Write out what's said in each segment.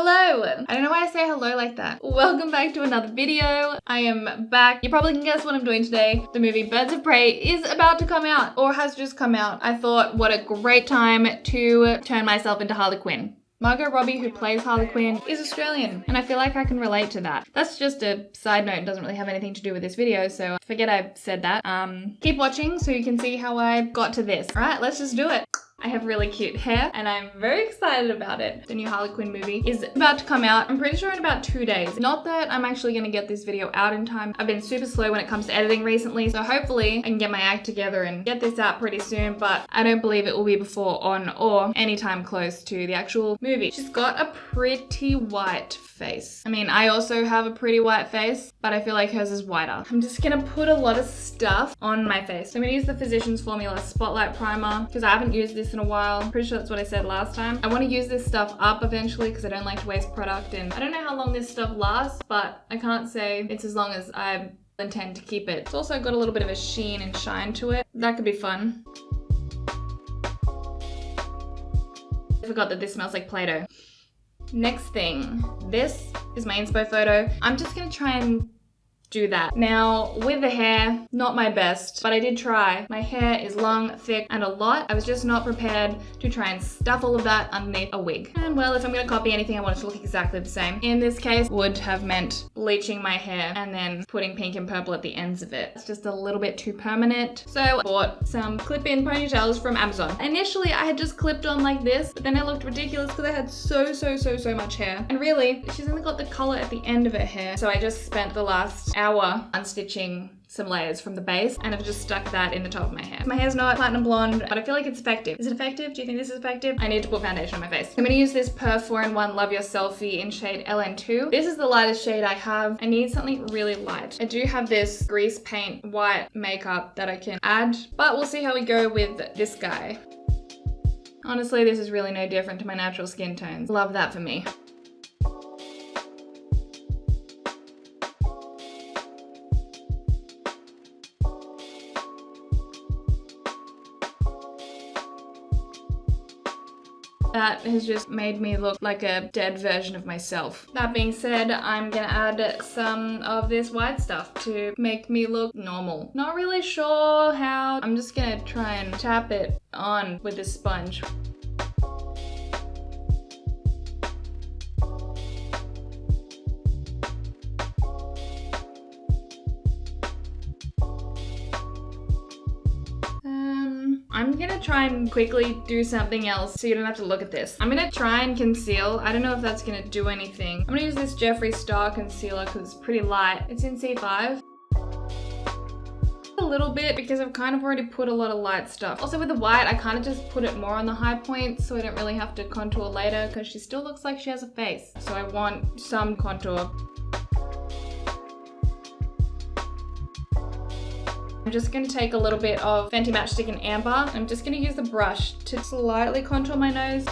Hello! I don't know why I say hello like that. Welcome back to another video. I am back. You probably can guess what I'm doing today. The movie Birds of Prey is about to come out, or has just come out. I thought what a great time to turn myself into Harley Quinn. Margot Robbie, who plays Harley Quinn, is Australian, and I feel like I can relate to that. That's just a side note, it doesn't really have anything to do with this video, so forget I said that. Keep watching so you can see how I got to this. Alright, let's just do it. I have really cute hair and I'm very excited about it. The new Harley Quinn movie is about to come out. I'm pretty sure in about 2 days. Not that I'm actually gonna get this video out in time. I've been super slow when it comes to editing recently, so hopefully I can get my act together and get this out pretty soon, but I don't believe it will be before, on, or anytime close to the actual movie. She's got a pretty white face. I mean, I also have a pretty white face, but I feel like hers is whiter. I'm just gonna put a lot of stuff on my face. So I'm gonna use the Physicians Formula Spotlight Primer because I haven't used this in a while. I'm pretty sure that's what I said last time. I want to use this stuff up eventually because I don't like to waste product, and I don't know how long this stuff lasts, but I can't say it's as long as I intend to keep it. It's also got a little bit of a sheen and shine to it. That could be fun. I forgot that this smells like Play-Doh. Next thing, this is my inspo photo. I'm just gonna try and do that. Now, with the hair, not my best, but I did try. My hair is long, thick, and a lot. I was just not prepared to try and stuff all of that underneath a wig. And well, if I'm gonna copy anything, I want it to look exactly the same. In this case, would have meant bleaching my hair and then putting pink and purple at the ends of it. It's just a little bit too permanent. So I bought some clip-in ponytails from Amazon. Initially, I had just clipped on like this, but then it looked ridiculous because I had so much hair. And really, she's only got the color at the end of her hair. So I just spent the last hour unstitching some layers from the base, and I've just stuck that in the top of my hair. My hair's not platinum blonde, but I feel like it's effective. Is it effective? Do you think this is effective? I need to put foundation on my face. I'm gonna use this Per 4-in-1 Love Your Selfie in shade LN2. This is the lightest shade I have. I need something really light. I do have this grease paint white makeup that I can add, but we'll see how we go with this guy. Honestly, this is really no different to my natural skin tones. Love that for me. That has just made me look like a dead version of myself. That being said, I'm gonna add some of this white stuff to make me look normal. Not really sure how. I'm just gonna try and tap it on with this sponge. I'm gonna try and quickly do something else so you don't have to look at this. I'm gonna try and conceal. I don't know if that's gonna do anything. I'm gonna use this Jefree Star Concealer because it's pretty light. It's in C5. A little bit because I've kind of already put a lot of light stuff. Also with the white, I kind of just put it more on the high points so I don't really have to contour later because she still looks like she has a face. So I want some contour. I'm just going to take a little bit of Fenty Matchstick in Amber. I'm just going to use the brush to slightly contour my nose.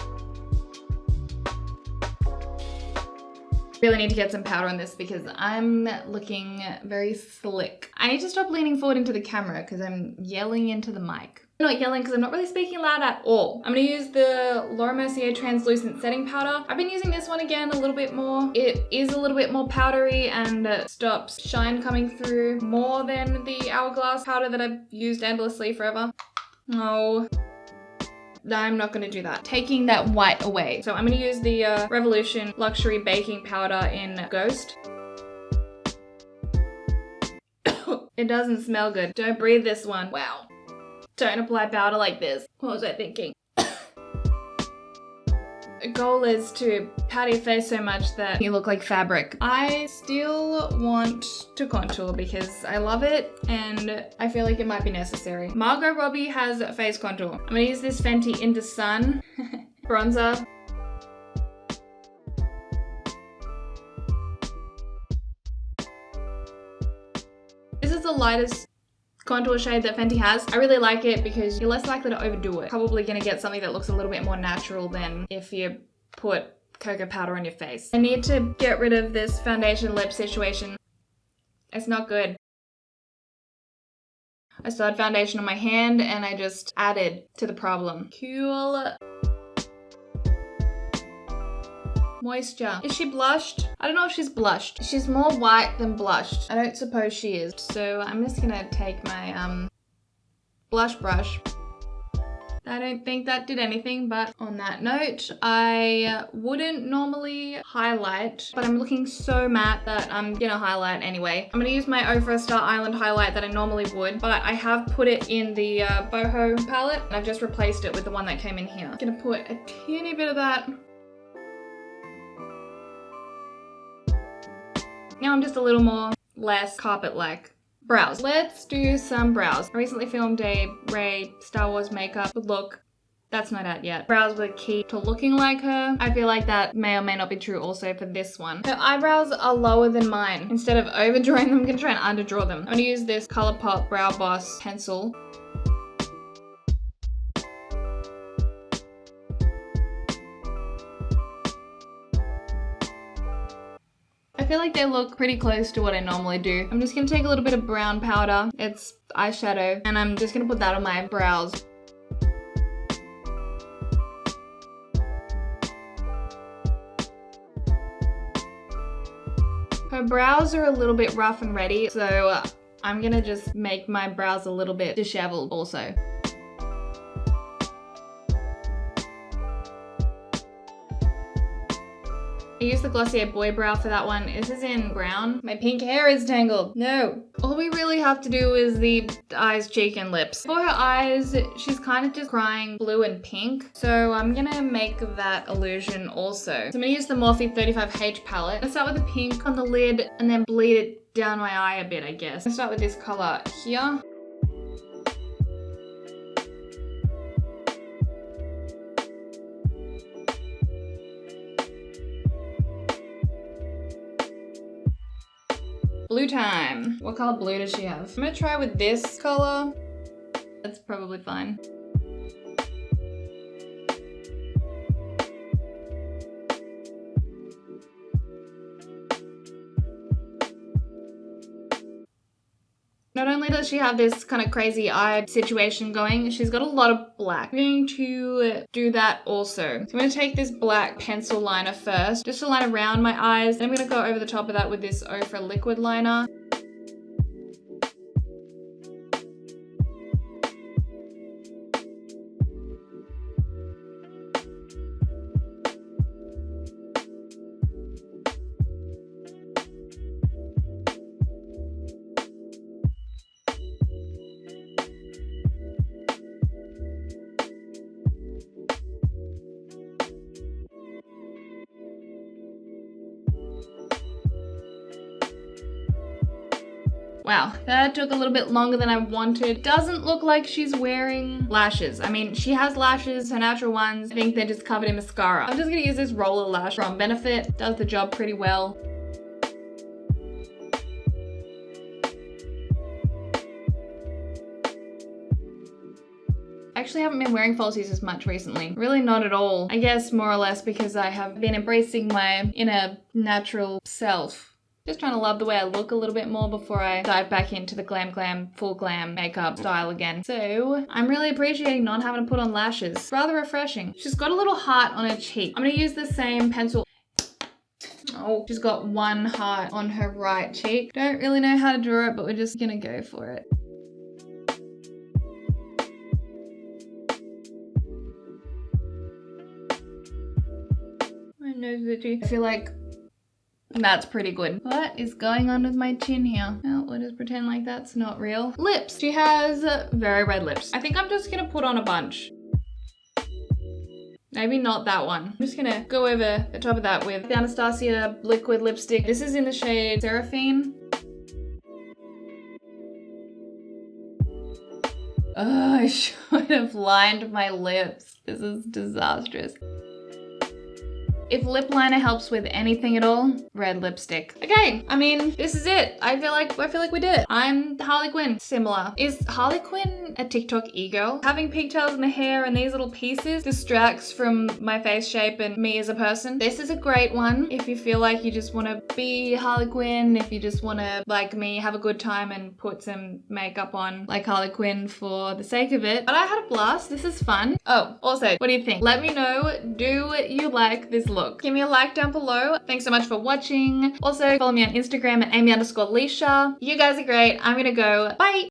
Really need to get some powder on this because I'm looking very slick. I need to stop leaning forward into the camera because I'm yelling into the mic. I'm not yelling because I'm not really speaking loud at all. I'm going to use the Mercier Translucent Setting Powder. I've been using this one again a little bit more. It is a little bit more powdery and stops shine coming through more than the Hourglass powder that I've used endlessly forever. No. I'm not going to do that. Taking that white away. So I'm going to use the Revolution Luxury Baking Powder in Ghost. It doesn't smell good. Don't breathe this one. Wow. Don't apply powder like this. What was I thinking? The goal is to pat your face so much that you look like fabric. I still want to contour because I love it and I feel like it might be necessary. Margot Robbie has face contour. I'm gonna use this Fenty Inda Sun bronzer. This is the lightest contour shade that Fenty has. I really like it because you're less likely to overdo it. Probably gonna get something that looks a little bit more natural than if you put cocoa powder on your face. I need to get rid of this foundation lip situation. It's not good. I still had foundation on my hand and I just added to the problem. Cool. Moisture. Is she blushed? I don't know if she's blushed. She's more white than blushed. I don't suppose she is. So I'm just gonna take my blush brush. I don't think that did anything, but on that note, I wouldn't normally highlight, but I'm looking so matte that I'm gonna highlight anyway. I'm gonna use my Ofra Star Island highlight that I normally would, but I have put it in the boho palette, and I've just replaced it with the one that came in here. I'm gonna put a teeny bit of that. Now I'm just a little more less carpet-like. Brows. Let's do some brows. I recently filmed a Rey Star Wars makeup look. That's not out yet. Brows were key to looking like her. I feel like that may or may not be true also for this one. Her eyebrows are lower than mine. Instead of overdrawing them, I'm gonna try and underdraw them. I'm gonna use this Colourpop Brow Boss pencil. I feel like they look pretty close to what I normally do. I'm just gonna take a little bit of brown powder. It's eyeshadow, and I'm just gonna put that on my brows. Her brows are a little bit rough and ready, so I'm gonna just make my brows a little bit disheveled also. I used the Glossier Boy Brow for that one. This is in brown. My pink hair is tangled. No. All we really have to do is the eyes, cheek, and lips. For her eyes, she's kind of just crying blue and pink. So I'm gonna make that illusion also. So I'm gonna use the Morphe 35H palette. I'm gonna start with the pink on the lid and then bleed it down my eye a bit, I guess. I'm gonna start with this color here. Blue time. What color blue does she have? I'm gonna try with this color. That's probably fine. Not only does she have this kind of crazy eye situation going, she's got a lot of black. I'm going to do that also. So I'm going to take this black pencil liner first, just to line around my eyes. And I'm going to go over the top of that with this Ofra liquid liner. Wow, that took a little bit longer than I wanted. Doesn't look like she's wearing lashes. I mean, she has lashes, her natural ones. I think they're just covered in mascara. I'm just gonna use this roller lash from Benefit. Does the job pretty well. I actually haven't been wearing falsies as much recently. Really not at all. I guess more or less because I have been embracing my inner natural self. Just trying to love the way I look a little bit more before I dive back into the glam, full glam makeup style again. So I'm really appreciating not having to put on lashes. It's rather refreshing. She's got a little heart on her cheek. I'm gonna use the same pencil. Oh, she's got one heart on her right cheek. Don't really know how to draw it, but we're just gonna go for it. My nose is itchy. I feel like that's pretty good. What is going on with my chin here? Well, we'll just pretend like that's not real. Lips. She has very red lips. I think I'm just gonna put on a bunch. Maybe not that one. I'm just gonna go over the top of that with the Anastasia liquid lipstick. This is in the shade Seraphine. Oh, I should have lined my lips. This is disastrous. If lip liner helps with anything at all, red lipstick. Okay, I mean, this is it. I feel like we did it. I'm Harley Quinn. Similar. Is Harley Quinn a TikTok e-girl? Having pigtails in the hair and these little pieces distracts from my face shape and me as a person. This is a great one if you feel like you just want to be Harley Quinn, if you just want to, like me, have a good time and put some makeup on like Harley Quinn for the sake of it. But I had a blast. This is fun. Oh, also, what do you think? Let me know, do you like this look? look. Give me a like down below. Thanks so much for watching. Also, follow me on Instagram at Amy_Leesha. You guys are great. I'm gonna go. Bye.